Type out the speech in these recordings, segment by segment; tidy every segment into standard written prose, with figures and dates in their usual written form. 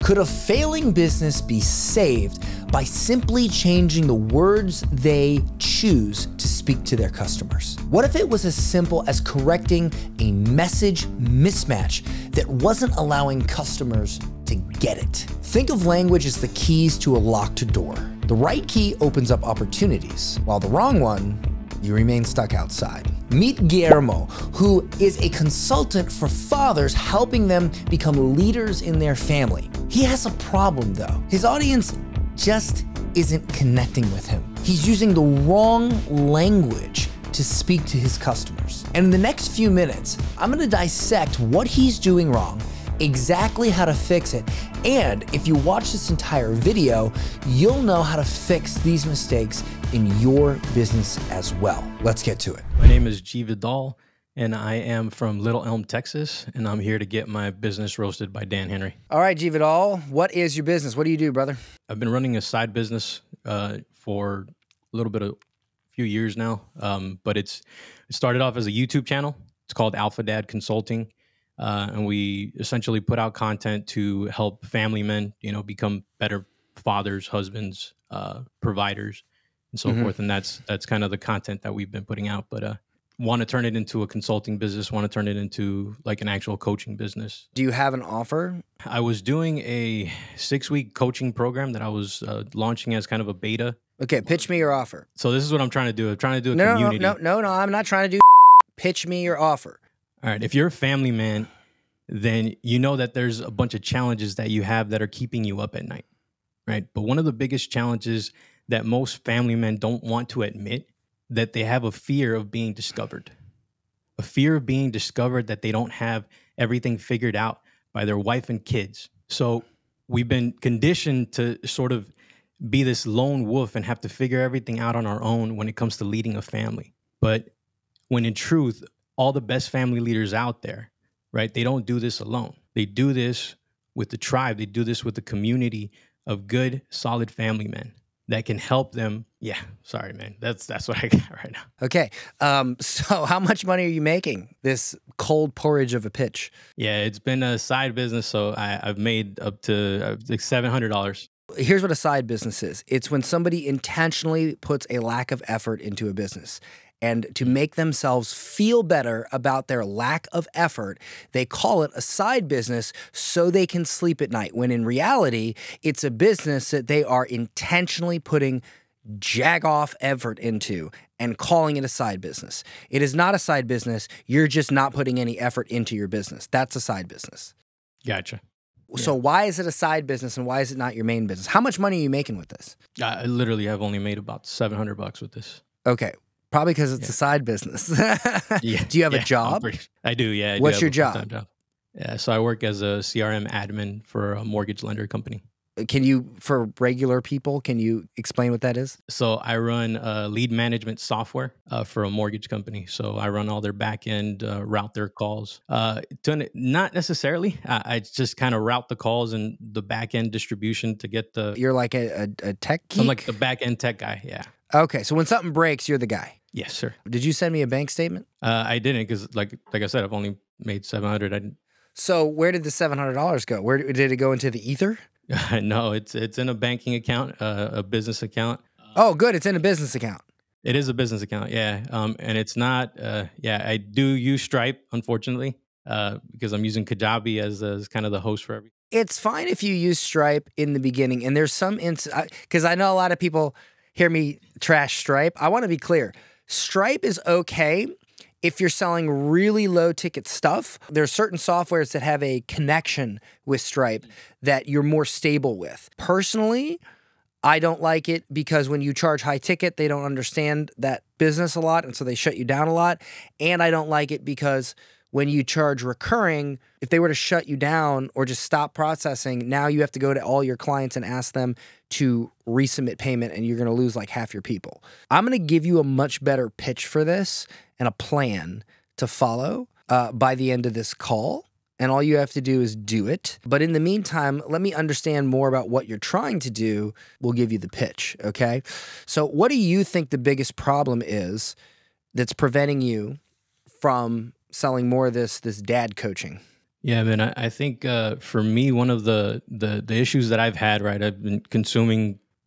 Could a failing business be saved by simply changing the words they choose to speak to their customers? What if it was as simple as correcting a message mismatch that wasn't allowing customers to get it? Think of language as the keys to a locked door. The right key opens up opportunities, while the wrong one, you remain stuck outside. Meet Guillermo, who is a consultant for fathers, helping them become leaders in their family. He has a problem though. His audience just isn't connecting with him. He's using the wrong language to speak to his customers. And in the next few minutes, I'm gonna dissect what he's doing wrong, exactly how to fix it, and if you watch this entire video, you'll know how to fix these mistakes in your business as well. Let's get to it. My name is G. Vidal, and I am from Little Elm, Texas, and I'm here to get my business roasted by Dan Henry. All right, G. Vidal, what is your business? What do you do, brother? I've been running a side business for a little bit of a few years now, but it started off as a YouTube channel. It's called Alpha Dad Consulting. And we essentially put out content to help family men, become better fathers, husbands, providers, and so forth. And that's kind of the content that we've been putting out. But want to turn it into a consulting business, want to turn it into like an actual coaching business. Do you have an offer? I was doing a 6-week coaching program that I was launching as kind of a beta. Okay, pitch me your offer. So this is what I'm trying to do. I'm trying to do a community. No, I'm not trying to do pitch me your offer. All right, if you're a family man, then you know that there's a bunch of challenges that you have that are keeping you up at night, right? But one of the biggest challenges that most family men don't want to admit, that they have a fear of being discovered. A fear of being discovered that they don't have everything figured out by their wife and kids. So we've been conditioned to sort of be this lone wolf and have to figure everything out on our own when it comes to leading a family. But when in truth, all the best family leaders out there, right? They don't do this alone. They do this with the tribe. They do this with the community of good, solid family men that can help them. Yeah, sorry, man. That's what I got right now. Okay. So how much money are you making this cold porridge of a pitch? Yeah, it's been a side business, so I've made up to like $700. Here's what a side business is. It's when somebody intentionally puts a lack of effort into a business. And to make themselves feel better about their lack of effort, they call it a side business so they can sleep at night, when in reality, it's a business that they are intentionally putting jag-off effort into and calling it a side business. It is not a side business. You're just not putting any effort into your business. That's a side business. Gotcha. So why is it a side business and why is it not your main business? How much money are you making with this? I literally have only made about $700 with this. Okay. Probably because it's a side business. Yeah. Do you have a job? I do, yeah. What's your job? Yeah, so I work as a CRM admin for a mortgage lender company. Can you, for regular people, can you explain what that is? So I run lead management software for a mortgage company. So I run all their back end, route their calls. Not necessarily. I just kind of route the calls and the back end distribution to get the... You're like a tech geek? I'm like the back end tech guy, yeah. Okay, so when something breaks, you're the guy. Yes, sir. Did you send me a bank statement? I didn't, because like I said, I've only made $700. So where did the $700 go? Where did it go into the ether? No, it's in a banking account, a business account. Oh, good. It's in a business account. It is a business account, yeah. And it's not, I do use Stripe, unfortunately, because I'm using Kajabi as kind of the host for everything. It's fine if you use Stripe in the beginning. And there's some, because I know a lot of people hear me trash Stripe. I want to be clear. Stripe is okay if you're selling really low ticket stuff. There are certain softwares that have a connection with Stripe that you're more stable with. Personally, I don't like it because when you charge high ticket, they don't understand that business a lot, and so they shut you down a lot. And I don't like it because when you charge recurring, if they were to shut you down or just stop processing, now you have to go to all your clients and ask them to resubmit payment, and you're going to lose like half your people. I'm going to give you a much better pitch for this and a plan to follow by the end of this call. And all you have to do is do it. But in the meantime, let me understand more about what you're trying to do. We'll give you the pitch, okay? So what do you think the biggest problem is that's preventing you from selling more of this dad coaching? Yeah, man. I think for me, one of the issues that I've had, right, I've been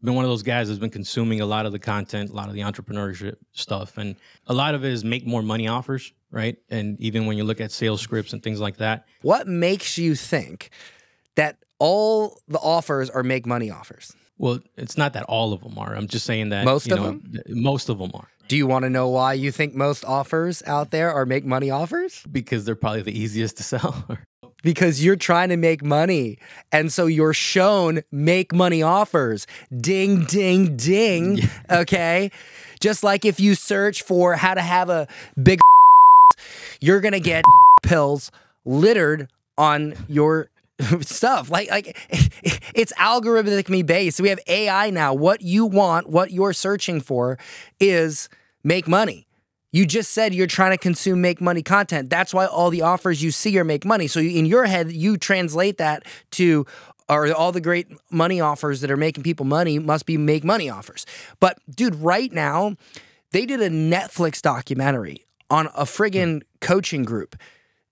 one of those guys that's been consuming a lot of the content, a lot of the entrepreneurship stuff, and a lot of it is make more money offers, right? And even when you look at sales scripts and things like that. What makes you think that all the offers are make money offers? Well, it's not that all of them are. I'm just saying that Most of them? Most of them are. Do you want to know why you think most offers out there are make money offers? Because they're probably the easiest to sell. Because you're trying to make money. And so you're shown make money offers. Ding, ding, ding. Okay. Just like if you search for how to have a big, you're going to get pills littered on your stuff. Like it's algorithmically based. We have AI now. What you want, what you're searching for is make money. You just said you're trying to consume make money content. That's why all the offers you see are make money. So in your head, you translate that to, or all the great money offers that are making people money must be make money offers. But dude, right now, they did a Netflix documentary on a friggin' coaching group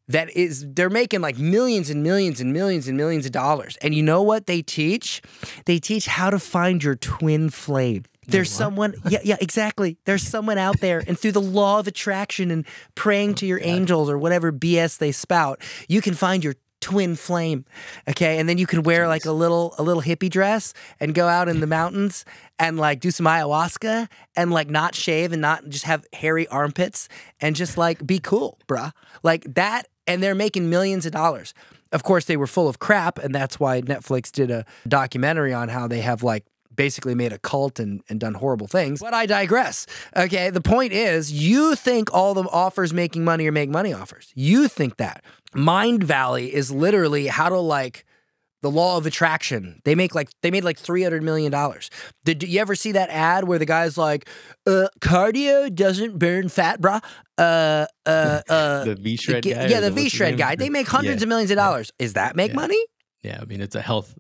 they're making like millions and millions and millions and millions of dollars. And you know what they teach? They teach how to find your twin flame. There's someone, yeah, exactly. There's someone out there, and through the law of attraction and praying to your angels or whatever BS they spout, you can find your twin flame, okay? And then you can wear like a little hippie dress and go out in the mountains and like do some ayahuasca and like not shave and not just have hairy armpits and just like be cool, bruh. Like that, and they're making millions of dollars. Of course, they were full of crap, and that's why Netflix did a documentary on how they have like basically made a cult and done horrible things. But I digress. Okay, the point is, you think all the offers making money are make money offers. You think that. Mind Valley is literally how to like the law of attraction. They made like $300 million. Did you ever see that ad where the guy's like, cardio doesn't burn fat, brah? The V-Shred guy? Yeah, the V-Shred guy. They make hundreds of millions of dollars. Is that make money? Yeah, I mean, it's a health.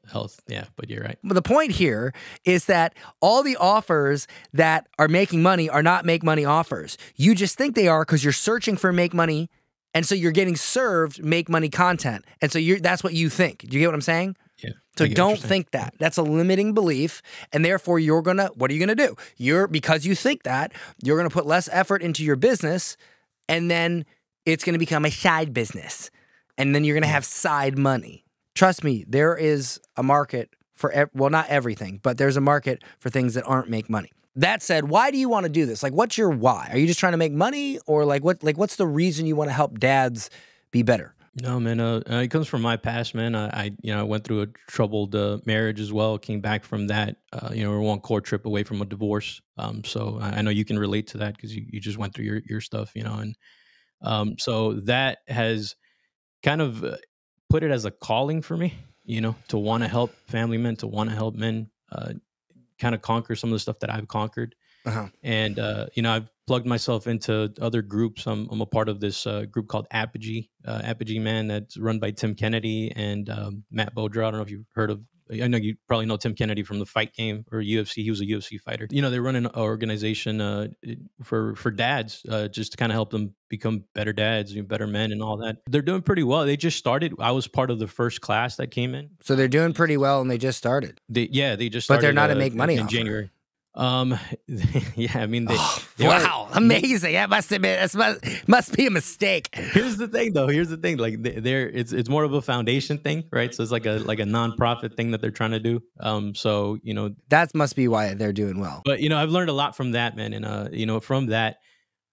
Yeah, but you're right. But the point here is that all the offers that are making money are not make money offers. You just think they are because you're searching for make money, and so you're getting served make money content. And so that's what you think. Do you get what I'm saying? Yeah. So don't think that. That's a limiting belief, and therefore what are you gonna do? Because you think that, you're gonna put less effort into your business, and then it's gonna become a side business, and then you're gonna have side money. Trust me, there is a market for, well, not everything, but there's a market for things that aren't make money. That said, why do you want to do this? Like, what's your why? Are you just trying to make money, or what's the reason you want to help dads be better? No, man, it comes from my past, man. I went through a troubled marriage as well. Came back from that. We're one court trip away from a divorce. So I know you can relate to that because you just went through your stuff, and so that has kind of put it as a calling for me, to want to help family men, to want to help men kind of conquer some of the stuff that I've conquered. Uh-huh. And, I've plugged myself into other groups. I'm a part of this group called Apogee, man, that's run by Tim Kennedy and Matt Bodra. I don't know if you've heard of, I know you probably know Tim Kennedy from the Fight Game or UFC. He was a UFC fighter. They run an organization for dads, just to kind of help them become better dads, better men and all that. They're doing pretty well. They just started. I was part of the first class that came in. So they're doing pretty well, and they just started. They just started. But they're not a make money in offer. January. Yeah, I mean, wow, amazing! That must be a mistake. Here's the thing, though. Like, it's more of a foundation thing, right? So it's like a nonprofit thing that they're trying to do. So that must be why they're doing well. But I've learned a lot from that, man, and from that,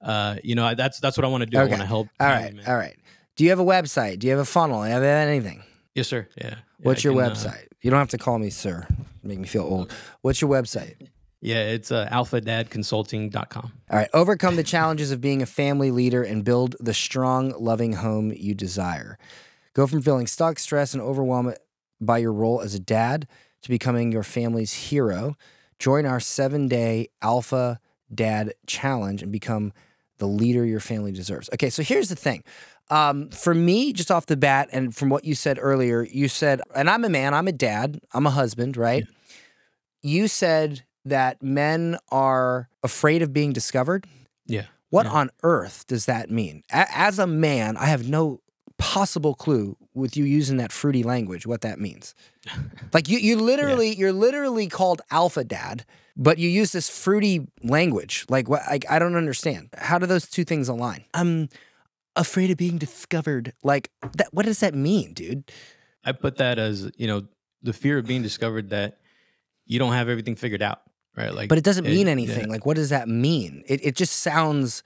that's what I want to do. Okay. I want to help. All right. Do you have a website? Do you have a funnel? Do you have anything? Yes, sir. Yeah. What's your website? You don't have to call me sir. Make me feel old. What's your website? Yeah, it's alphadadconsulting.com. All right. Overcome the challenges of being a family leader and build the strong, loving home you desire. Go from feeling stuck, stressed, and overwhelmed by your role as a dad to becoming your family's hero. Join our 7-day Alpha Dad Challenge and become the leader your family deserves. Okay, so here's the thing. For me, just off the bat, and from what you said earlier, you said, and I'm a man, I'm a dad, I'm a husband, right? Yeah. You said that men are afraid of being discovered. Yeah. What on earth does that mean? As a man, I have no possible clue with you using that fruity language, what that means. Like you're literally called alpha dad, but you use this fruity language. Like what? I don't understand. How do those two things align? I'm afraid of being discovered. Like that. What does that mean, dude? I put that as, the fear of being discovered, that you don't have everything figured out, right? Like, but it doesn't mean anything. Like, what does that mean? It just sounds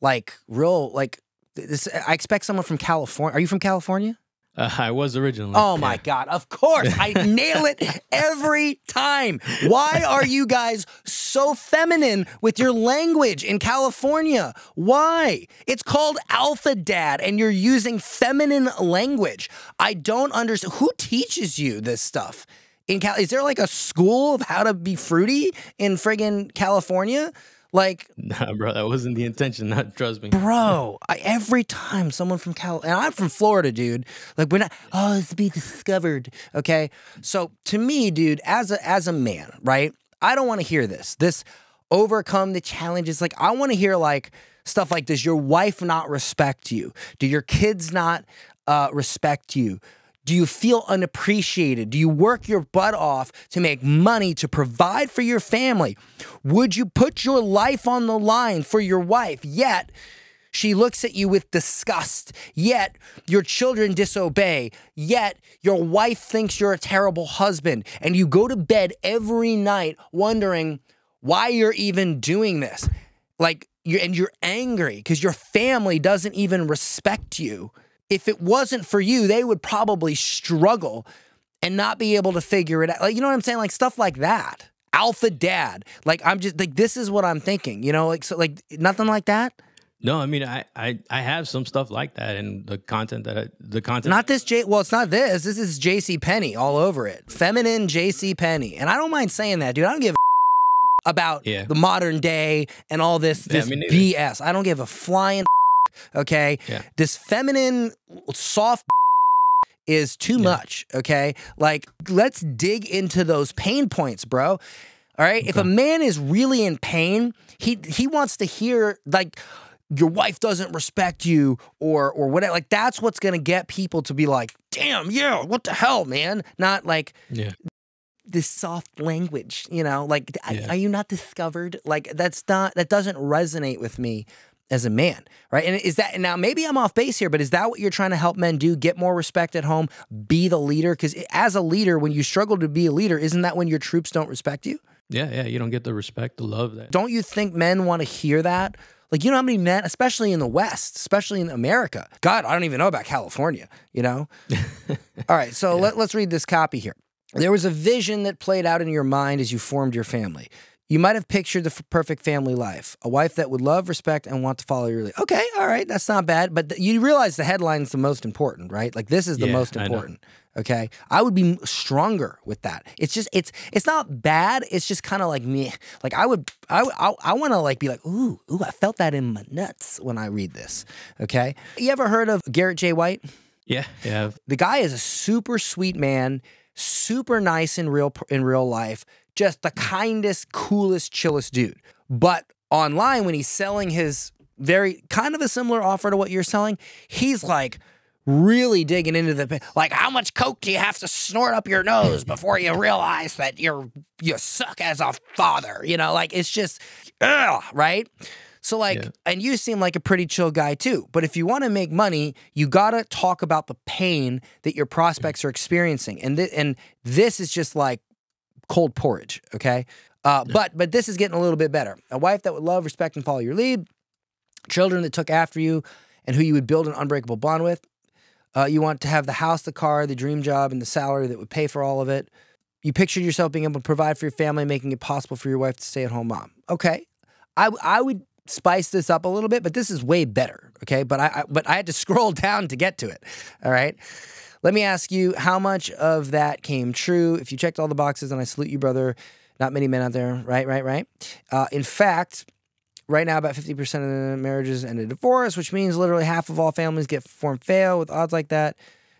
like real. Like this. I expect someone from California. Are you from California? I was originally. Oh my God, of course. I nail it every time. Why are you guys so feminine with your language in California? Why? It's called Alpha Dad and you're using feminine language. I don't understand. Who teaches you this stuff? Is there like a school of how to be fruity in friggin' California? Like, nah, bro, that wasn't the intention. Not trust me, bro. Every time someone from and I'm from Florida, dude. Like, we're not. Oh, it's to be discovered. Okay, so to me, dude, as a man, right? I don't want to hear this. This overcome the challenges. Like, I want to hear like stuff like, does your wife not respect you? Do your kids not respect you? Do you feel unappreciated? Do you work your butt off to make money to provide for your family? Would you put your life on the line for your wife, yet she looks at you with disgust, yet your children disobey, yet your wife thinks you're a terrible husband, and you go to bed every night wondering why you're even doing this? Like, you're angry because your family doesn't even respect you. If it wasn't for you, they would probably struggle and not be able to figure it out. Like, you know what I'm saying? Like stuff like that. Alpha dad. Like, I'm just like, this is what I'm thinking, like, so like nothing like that. No, I mean, I have some stuff like that, and the content. Not this well, it's not this. This is J.C. Penney all over it. Feminine J.C. Penney. And I don't mind saying that, dude. I don't give a about the modern day and all this BS. I don't give a flying okay? Yeah. This feminine, soft is too much, okay? Like, let's dig into those pain points, bro. All right? Okay. If a man is really in pain, he wants to hear, like, your wife doesn't respect you or whatever. Like, that's what's going to get people to be like, damn, yeah, what the hell, man? Not like... this soft language, like, are you not discovered? Like, that doesn't resonate with me as a man, right? And is that, now maybe I'm off base here, but is that what you're trying to help men do? Get more respect at home, be the leader? Because as a leader, when you struggle to be a leader, isn't that when your troops don't respect you? Yeah, you don't get the respect, the love that. Don't you think men want to hear that? Like, you know how many men, especially in the West, especially in America, God, I don't even know about California, All right, so let's read this copy here. There was a vision that played out in your mind as you formed your family. You might have pictured the perfect family life, a wife that would love, respect, and want to follow your lead. Okay, all right, that's not bad, but you realize the headline's the most important, right? Like, this is the most important, okay? I would be stronger with that. It's just, it's not bad, it's just kind of like me. Like, I want to like be like, ooh, I felt that in my nuts when I read this, okay? You ever heard of Garrett J. White? Yeah. The guy is a super sweet man, super nice in real life, just the kindest, coolest, chillest dude. But online, when he's selling his very kind of a similar offer to what you're selling, he's like really digging into like, how much coke do you have to snort up your nose before you realize that you suck as a father? Like, it's just, right? So like, and you seem like a pretty chill guy too. But if you want to make money, you got to talk about the pain that your prospects are experiencing. And this is just like cold porridge, okay? But this is getting a little bit better. A wife that would love, respect, and follow your lead. Children that took after you and who you would build an unbreakable bond with. You want to have the house, the car, the dream job, and the salary that would pay for all of it. You pictured yourself being able to provide for your family, making it possible for your wife to stay at home mom. Okay. I would spice this up a little bit, but this is way better, okay? But I had to scroll down to get to it, all right? Let me ask you, how much of that came true? If you checked all the boxes, and I salute you, brother, not many men out there, right? In fact, right now, about 50% of the marriages end in divorce, which means literally half of all families get form fail with odds like that.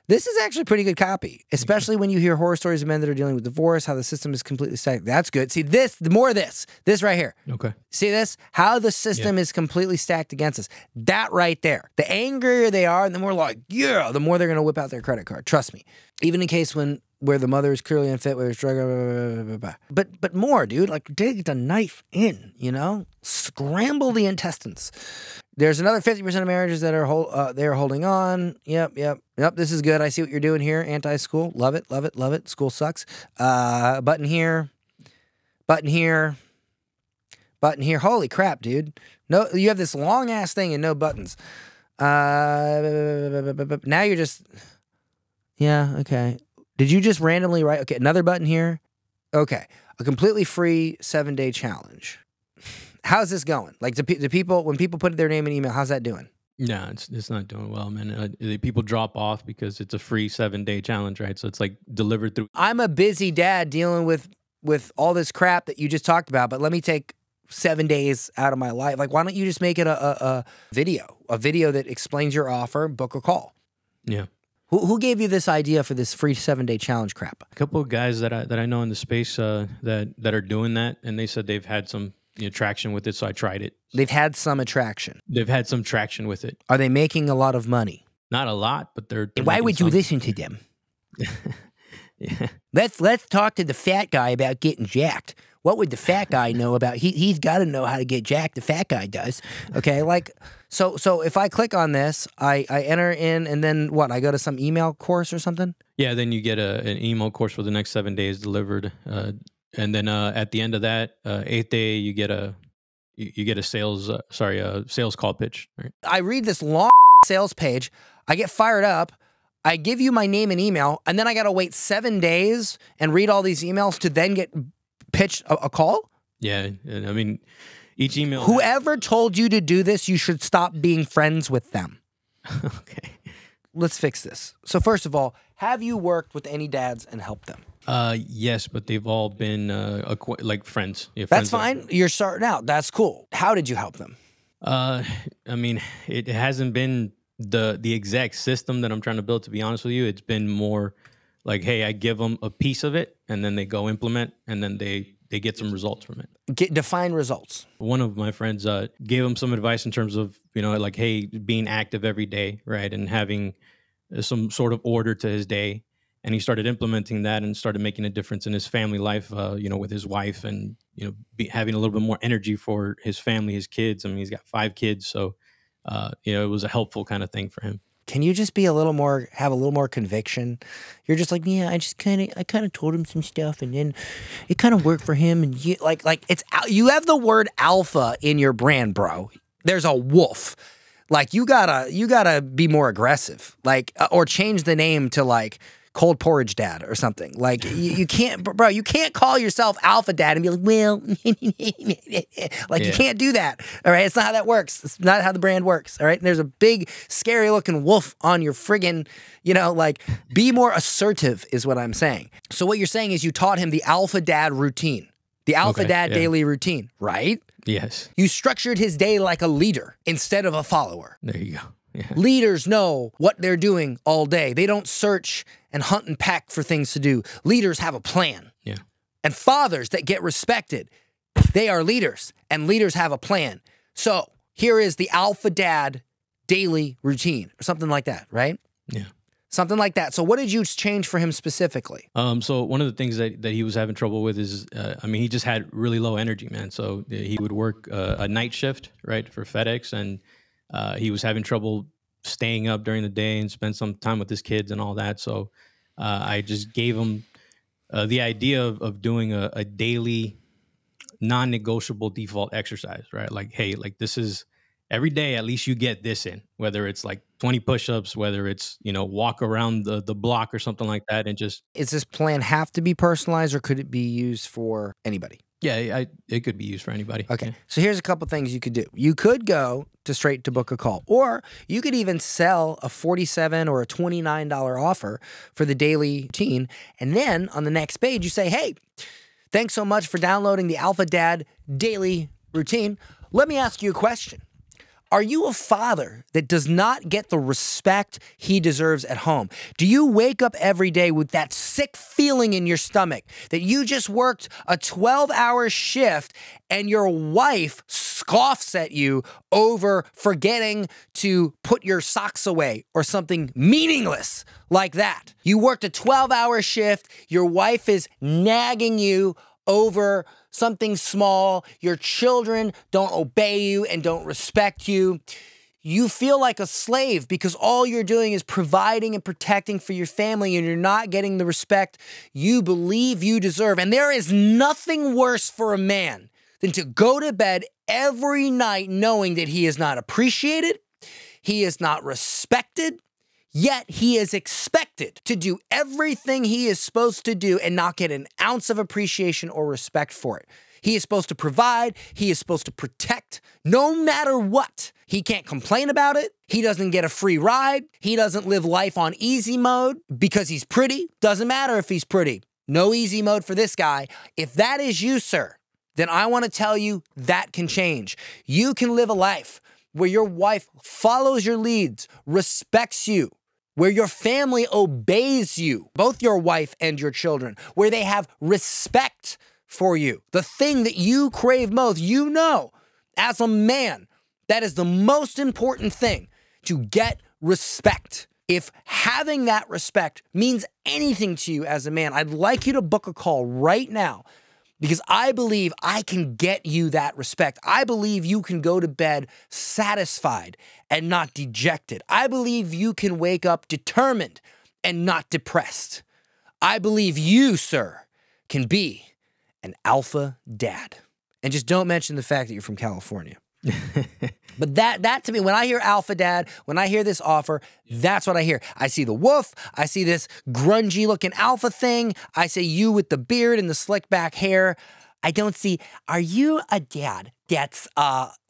This is actually pretty good copy, especially when you hear horror stories of men that are dealing with divorce, how the system is completely stacked. That's good. See this, the more of this right here. Okay. See this? How the system is completely stacked against us. That right there. The angrier they are, and the more like, yeah, the more they're going to whip out their credit card. Trust me. Even in case where the mother is clearly unfit, where it's drug, but more, dude. Like dig the knife in, you know, scramble the intestines. There's another 50% of marriages that are they're holding on. Yep. This is good. I see what you're doing here. Anti-school. Love it. School sucks. Button here. Holy crap, dude. No, you have this long ass thing and no buttons. Now you're just, yeah, okay. Did you just randomly write? Okay, another button here. Okay, a completely free 7-day challenge. How's this going? Like, do people, when people put their name and email, how's that doing? No, it's not doing well, man. People drop off because it's a free 7-day challenge, right? So it's like delivered through. I'm a busy dad dealing with all this crap that you just talked about, but let me take 7 days out of my life. Like, why don't you just make it a video that explains your offer, book a call? Yeah. Who gave you this idea for this free 7-day challenge crap? A couple of guys that I know in the space that are doing that, and they said they've had some traction with it, so I tried it. They've had some attraction. They've had some traction with it. Are they making a lot of money? Not a lot, but they're why would you listen to them? Yeah. Let's talk to the fat guy about getting jacked. What would the fat guy know about? He's got to know how to get jacked. The fat guy does. Okay, like so if I click on this, I enter in, and then what? I go to some email course or something. Yeah, then you get an email course for the next 7 days delivered, and then at the end of that 8th day, you get a sales call pitch. Right? I read this long sales page. I get fired up. I give you my name and email, and then I got to wait 7 days and read all these emails to then get pitched a call? Yeah, and I mean, each email... Whoever told you to do this, you should stop being friends with them. Okay. Let's fix this. So first of all, have you worked with any dads and helped them? Yes, but they've all been like friends. Yeah, That's friends fine. You're starting out. That's cool. How did you help them? I mean, it hasn't been the exact system that I'm trying to build, to be honest with you. It's been more like, hey, I give them a piece of it, and then they go implement, and then they get some results from it. Define results. One of my friends gave him some advice in terms of, like, hey, being active every day, right, and having some sort of order to his day. And he started implementing that and started making a difference in his family life, with his wife, and having a little bit more energy for his family, his kids. I mean, he's got 5 kids, so it was a helpful kind of thing for him. Can you just be have a little more conviction? You're just like, yeah, I kind of told him some stuff, and then it kind of worked for him, and you you have the word alpha in your brand, bro. There's a wolf. Like you gotta be more aggressive, like or change the name to like Cold Porridge Dad or something. Like you can't, bro. You can't call yourself Alpha Dad and be like, well, like you can't do that. All right, it's not how that works. It's not how the brand works. All right, and there's a big, scary looking wolf on your friggin', like be more assertive is what I'm saying. So what you're saying is you taught him the Alpha Dad routine, the Alpha Dad daily routine, right? Yes. You structured his day like a leader instead of a follower. There you go. Yeah. Leaders know what they're doing all day. They don't search and hunt and pack for things to do. Leaders have a plan. Yeah. And fathers that get respected, they are leaders, and leaders have a plan. So here is the Alpha Dad daily routine or something like that, right? Yeah. Something like that. So what did you change for him specifically? So one of the things that he was having trouble with is, he just had really low energy, man. So he would work a night shift, right, for FedEx, and he was having trouble staying up during the day and spend some time with his kids and all that. So I just gave him the idea of doing a daily non-negotiable default exercise, right? Like, hey, like this is every day, at least you get this in, whether it's like 20 push-ups, whether it's, walk around the block or something like that. And just... Does this plan have to be personalized, or could it be used for anybody? Yeah, it could be used for anybody. Okay. Yeah. So here's a couple things you could do. You could go straight to book a call, or you could even sell a $47 or a $29 offer for the daily routine. And then on the next page, you say, hey, thanks so much for downloading the Alpha Dad daily routine. Let me ask you a question. Are you a father that does not get the respect he deserves at home? Do you wake up every day with that sick feeling in your stomach that you just worked a 12-hour shift and your wife scoffs at you over forgetting to put your socks away or something meaningless like that? You worked a 12-hour shift, your wife is nagging you over something small, your children don't obey you and don't respect you. You feel like a slave because all you're doing is providing and protecting for your family and you're not getting the respect you believe you deserve. And there is nothing worse for a man than to go to bed every night knowing that he is not appreciated, he is not respected, yet he is expected to do everything he is supposed to do and not get an ounce of appreciation or respect for it. He is supposed to provide. He is supposed to protect no matter what. He can't complain about it. He doesn't get a free ride. He doesn't live life on easy mode because he's pretty. Doesn't matter if he's pretty. No easy mode for this guy. If that is you, sir, then I want to tell you that can change. You can live a life where your wife follows your leads, respects you, where your family obeys you, both your wife and your children, where they have respect for you. The thing that you crave most, you know, as a man, that is the most important thing, to get respect. If having that respect means anything to you as a man, I'd like you to book a call right now because I believe I can get you that respect. I believe you can go to bed satisfied and not dejected. I believe you can wake up determined and not depressed. I believe you, sir, can be an alpha dad. And just don't mention the fact that you're from California. But that to me, when I hear alpha dad, when I hear this offer, that's what I hear. I see the wolf. I see this grungy looking alpha thing. I see you with the beard and the slick back hair. I don't see, are you a dad that's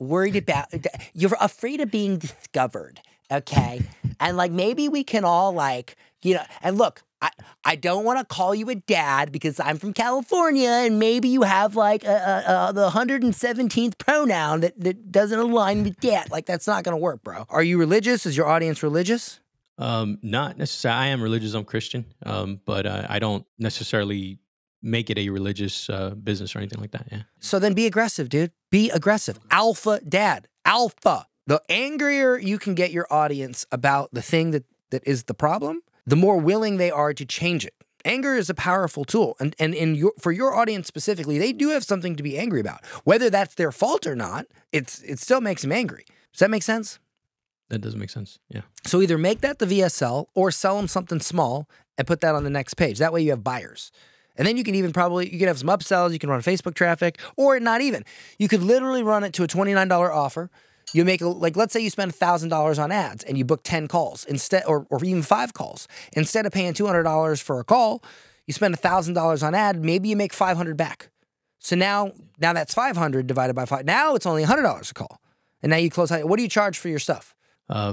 worried about, you're afraid of being discovered, okay? And like maybe we can all like, you know, and look, I don't want to call you a dad because I'm from California and maybe you have like the 117th pronoun that doesn't align with dad. Like that's not going to work, bro. Are you religious? Is your audience religious? Not necessarily. I am religious. I'm Christian. But I don't necessarily make it a religious business or anything like that. Yeah. So then be aggressive, dude. Be aggressive. Alpha dad. Alpha. The angrier you can get your audience about the thing that is the problem, the more willing they are to change it. Anger is a powerful tool. And for your audience specifically, they do have something to be angry about. Whether that's their fault or not, it still makes them angry. Does that make sense? That does make sense, yeah. So either make that the VSL or sell them something small and put that on the next page. That way you have buyers. And then you can even you can have some upsells, you can run Facebook traffic, or not even. You could literally run it to a $29 offer. You make, let's say you spend $1,000 on ads and you book 10 calls instead, or even 5 calls. Instead of paying $200 for a call, you spend $1,000 on ad, maybe you make $500 back. So now that's 500 divided by 5. Now it's only $100 a call. And now you close out. What do you charge for your stuff?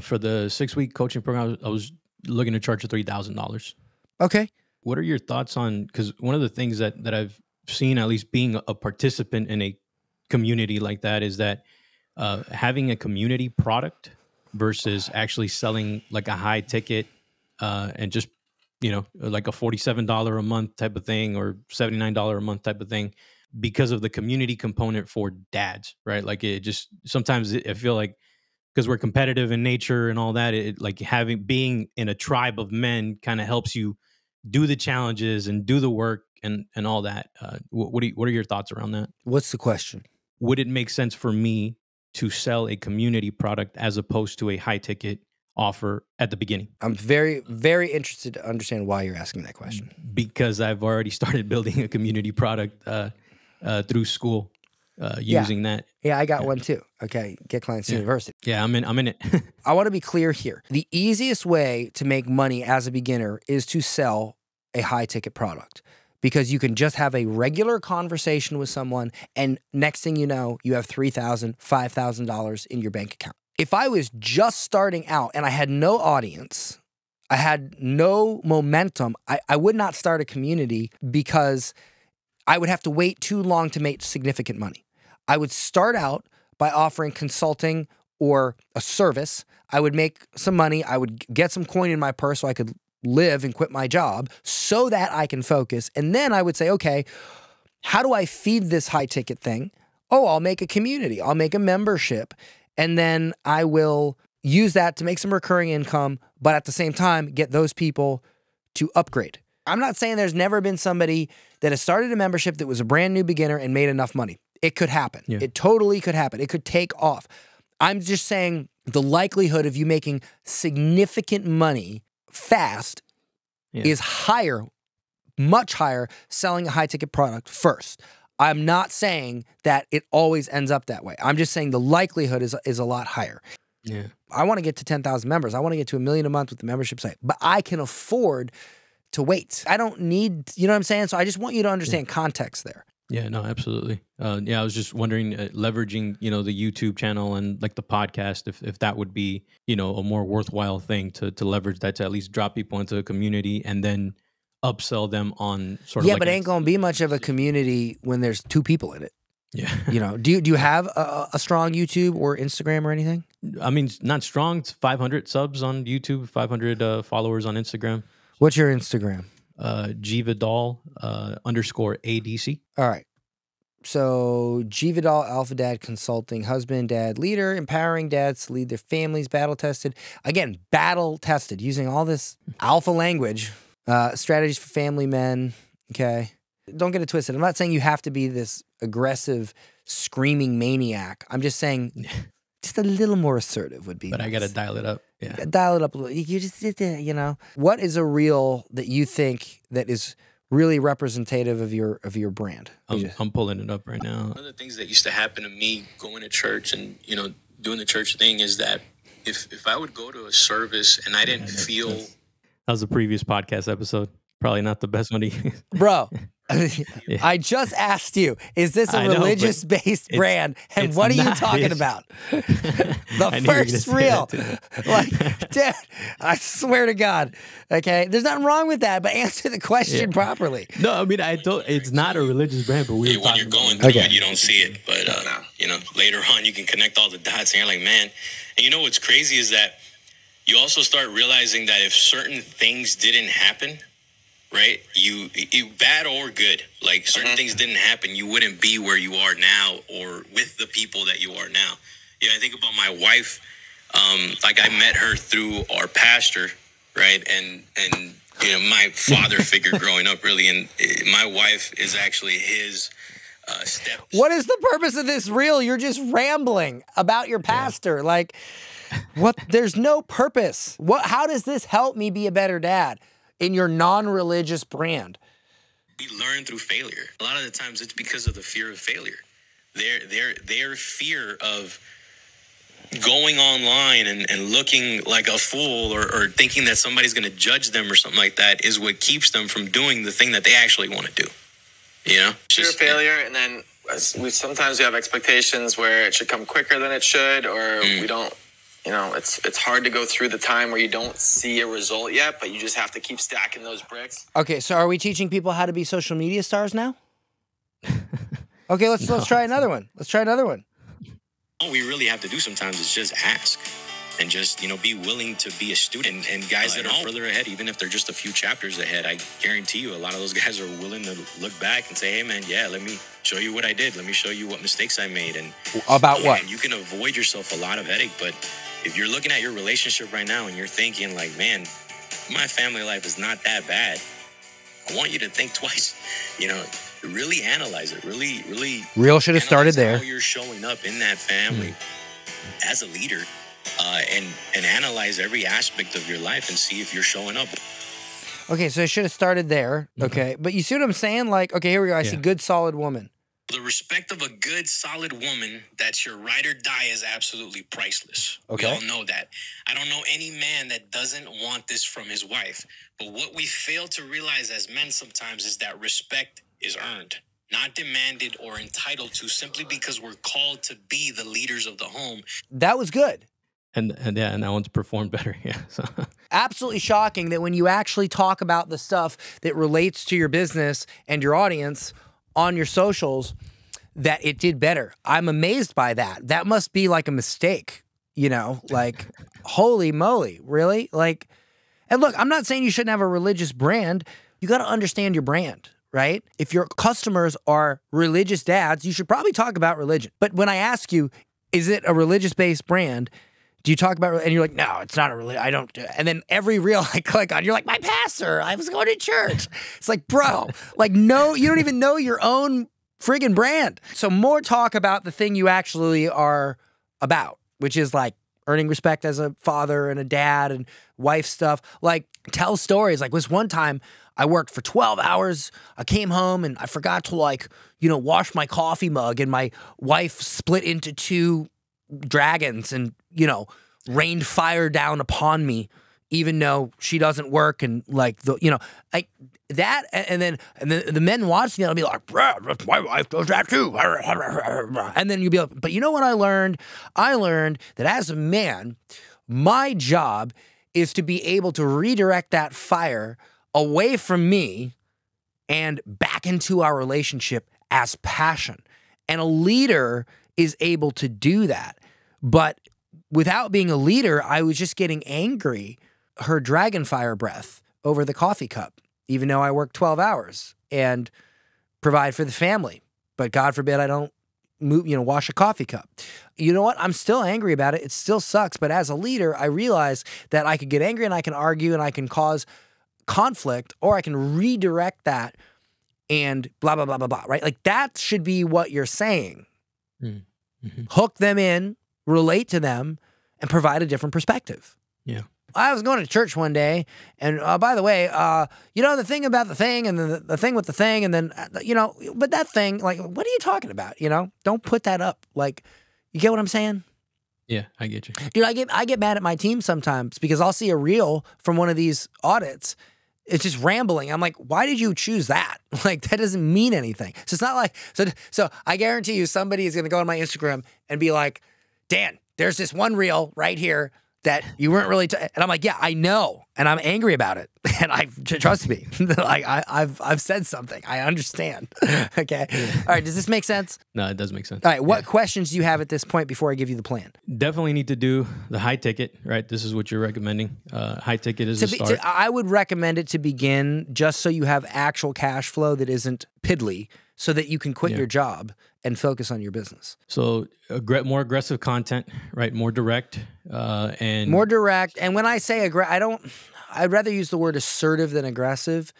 For the 6-week coaching program, I was looking to charge $3,000. Okay. What are your thoughts on, because one of the things that I've seen, at least being a participant in a community like that, is that having a community product versus actually selling like a high ticket and just, you know, like a $47 a month type of thing or $79 a month type of thing, because of the community component for dads, right? Like it just, sometimes I feel like, because we're competitive in nature and all that, it like being in a tribe of men kind of helps you do the challenges and do the work and all that. What are your thoughts around that? What's the question? Would it make sense for me to sell a community product as opposed to a high ticket offer at the beginning? I'm very, very interested to understand why you're asking that question. Because I've already started building a community product through school using that. Yeah, I got one too. Okay, Get Clients University. Yeah, I'm in it. I want to be clear here. The easiest way to make money as a beginner is to sell a high ticket product, because you can just have a regular conversation with someone and next thing you know, you have $3,000, $5,000 in your bank account. If I was just starting out and I had no audience, I had no momentum, I would not start a community because I would have to wait too long to make significant money. I would start out by offering consulting or a service. I would make some money. I would get some coin in my purse so I could live and quit my job so that I can focus. And then I would say, okay, how do I feed this high ticket thing? Oh, I'll make a community. I'll make a membership. And then I will use that to make some recurring income, but at the same time, get those people to upgrade. I'm not saying there's never been somebody that has started a membership that was a brand new beginner and made enough money. It could happen. Yeah. It totally could happen. It could take off. I'm just saying the likelihood of you making significant money fast is higher, much higher, selling a high-ticket product first. I'm not saying that it always ends up that way. I'm just saying the likelihood is a lot higher. Yeah. I want to get to 10,000 members. I want to get to $1 million a month with the membership site, but I can afford to wait. I don't need, you know what I'm saying? So I just want you to understand context there. Yeah, no, absolutely. I was just wondering, leveraging, the YouTube channel and like the podcast, if that would be, a more worthwhile thing to leverage that, to at least drop people into a community and then upsell them on sort of. Yeah, like but it ain't going to be much of a community when there's 2 people in it. Yeah. Do you have a strong YouTube or Instagram or anything? I mean, not strong. It's 500 subs on YouTube, 500 followers on Instagram. What's your Instagram? Gvidal _ADC. All right. So Gvidal Alpha Dad Consulting, husband, dad, leader, empowering dads to lead their families, battle tested. Again, battle tested, using all this alpha language, strategies for family men. Okay. Don't get it twisted. I'm not saying you have to be this aggressive, screaming maniac. I'm just saying just a little more assertive would be. But I got to dial it up. Yeah. Dial it up a little. You just, what is a reel that you think that is really representative of your brand? I'm pulling it up right now. One of the things that used to happen to me going to church and, doing the church thing is that if I would go to a service and I didn't feel... That was a previous podcast episode. Probably not the best one to use. Bro, I just asked you, is this a religious-based brand? And what are you talking about? The first reel. Like, dude, I swear to God. Okay? There's nothing wrong with that, but answer the question properly. No, I mean, it's not a religious brand, but when you're going through it, you don't see it. But, later on, you can connect all the dots and you're like, man. And what's crazy is that you also start realizing that if certain things didn't happen, right, you bad or good, like certain things didn't happen, you wouldn't be where you are now or with the people that you are now. I think about my wife. Like I met her through our pastor, right, and my father figure growing up, really, and my wife is actually his step. What is the purpose of this reel? You're just rambling about your pastor. Like, what? There's no purpose. How does this help me be a better dad in your non-religious brand? We learn through failure. A lot of the times it's because of the fear of failure. Their fear of going online and looking like a fool or thinking that somebody's going to judge them or something like that is what keeps them from doing the thing that they actually want to do. Fear of failure, and then sometimes we have expectations where it should come quicker than it should, or we don't. It's hard to go through the time where you don't see a result yet, but you just have to keep stacking those bricks. Okay, so are we teaching people how to be social media stars now? Okay, let's try another one. Let's try another one. All we really have to do sometimes is just ask and just, be willing to be a student. And guys that are further ahead, even if they're just a few chapters ahead, I guarantee you a lot of those guys are willing to look back and say, hey, man, let me show you what I did. Let me show you what mistakes I made. And about what? And you can avoid yourself a lot of headache, but if you're looking at your relationship right now and you're thinking like, man, my family life is not that bad, I want you to think twice, really analyze it, really Real should have started there. How you're showing up in that family as a leader, and analyze every aspect of your life and see if you're showing up. Okay, so I should have started there. Okay, but you see what I'm saying? Like, okay, here we go. I see good, solid woman. The respect of a good, solid woman that's your ride or die is absolutely priceless. Okay. We all know that. I don't know any man that doesn't want this from his wife. But what we fail to realize as men sometimes is that respect is earned, not demanded or entitled to, simply because we're called to be the leaders of the home. That was good. And that one's performed better. Yeah. So. Absolutely shocking that when you actually talk about the stuff that relates to your business and your audience on your socials, that it did better. I'm amazed by that. That must be like a mistake. You know, like, holy moly, really? Like, and look, I'm not saying you shouldn't have a religious brand. You got to understand your brand, right? If your customers are religious dads, you should probably talk about religion. But when I ask you, is it a religious-based brand? Do you talk about, and you're like, no, it's not a religion. I don't. And then every reel I click on, you're like, my pastor, I was going to church. It's like, bro, like, no, you don't even know your own friggin' brand. So more talk about the thing you actually are about, which is like earning respect as a father and a dad and wife stuff. Like, tell stories. Like, this one time I worked for 12 hours. I came home and I forgot to, like, you know, wash my coffee mug, and my wife split into 2 dragons and, you know, rained fire down upon me, even though she doesn't work. And like, the, you know, like that. And then the men watching it will be like, my wife does that too. And then you'll be like, but you know what I learned? I learned that as a man, my job is to be able to redirect that fire away from me and back into our relationship as passion. And a leader is able to do that. But without being a leader, I was just getting angry, her dragon fire breath over the coffee cup, even though I work 12 hours and provide for the family. But God forbid I don't move, you know, wash a coffee cup. You know what? I'm still angry about it. It still sucks. But as a leader, I realize that I could get angry and I can argue and I can cause conflict, or I can redirect that and blah, blah, blah, blah, blah, right? Like, that should be what you're saying. Mm-hmm. Hook them in, relate to them, and provide a different perspective. Yeah. I was going to church one day, and by the way, you know, the thing about the thing, and then the thing with the thing, and then, you know, but that thing, like, what are you talking about? You know, don't put that up. Like, you get what I'm saying? Yeah, I get you. Dude, I get mad at my team sometimes because I'll see a reel from one of these audits. It's just rambling. I'm like, why did you choose that? Like, that doesn't mean anything. So it's not like, so I guarantee you somebody is going to go on my Instagram and be like, Dan, there's this one reel right here that you weren't really, and I'm like, yeah, I know, and I'm angry about it, and trust me, like I've said something, I understand. Okay, all right, does this make sense? No, it does make sense. All right, what questions do you have at this point before I give you the plan? Definitely need to do the high ticket, right? This is what you're recommending. High ticket is the start. I would recommend it to begin just so you have actual cash flow that isn't piddly, so that you can quit your job and focus on your business. So more aggressive content, right? More direct and more direct. And when I say I'd rather use the word assertive than aggressive.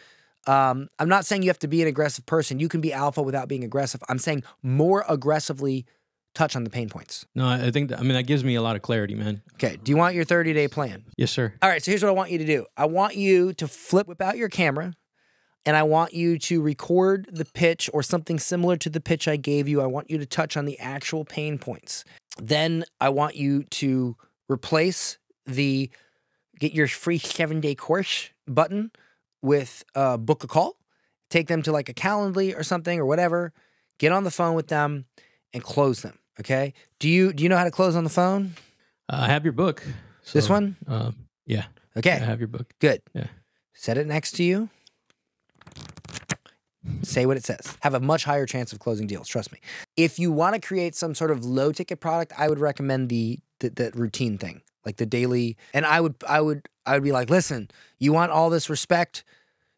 I'm not saying you have to be an aggressive person. You can be alpha without being aggressive. I'm saying more aggressively touch on the pain points. No, I think that gives me a lot of clarity, man. Okay. Do you want your 30-day plan? Yes, sir. All right. So here's what I want you to do. I want you to whip out your camera, and I want you to record the pitch or something similar to the pitch I gave you. I want you to touch on the actual pain points. Then I want you to replace the get your free 7-day course button with book a call. Take them to like a Calendly or something or whatever. Get on the phone with them and close them. Okay. Do you know how to close on the phone? I have your book. So, this one? Yeah. Okay. I have your book. Good. Yeah. Set it next to you. Say what it says. Have a much higher chance of closing deals. Trust me. If you want to create some sort of low ticket product, I would recommend the routine thing, like the daily. And I would be like, listen, you want all this respect?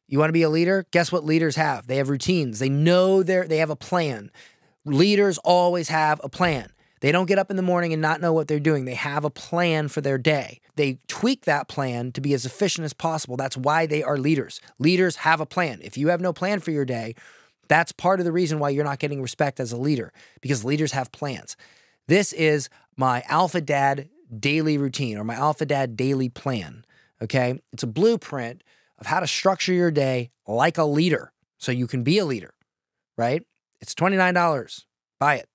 You want to be a leader? Guess what leaders have? They have routines. They know they have a plan. Leaders always have a plan. They don't get up in the morning and not know what they're doing. They have a plan for their day. They tweak that plan to be as efficient as possible. That's why they are leaders. Leaders have a plan. If you have no plan for your day, that's part of the reason why you're not getting respect as a leader, because leaders have plans. This is my Alpha Dad daily routine, or my Alpha Dad daily plan, okay? It's a blueprint of how to structure your day like a leader so you can be a leader, right? It's $29. Buy it,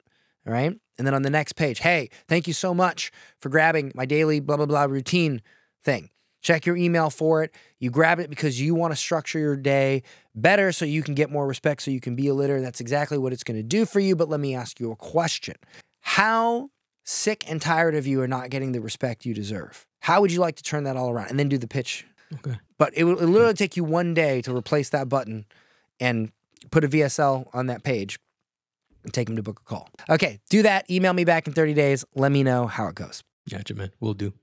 all right? And then on the next page, hey, thank you so much for grabbing my daily blah, blah, blah routine thing. Check your email for it. You grab it because you want to structure your day better so you can get more respect, so you can be a leader. That's exactly what it's going to do for you. But let me ask you a question. How sick and tired of you are not getting the respect you deserve? How would you like to turn that all around? And then do the pitch. Okay. But it will literally take you one day to replace that button and put a VSL on that page. Take them to book a call. Okay, do that. Email me back in 30 days. Let me know how it goes. Gotcha, man. Will do.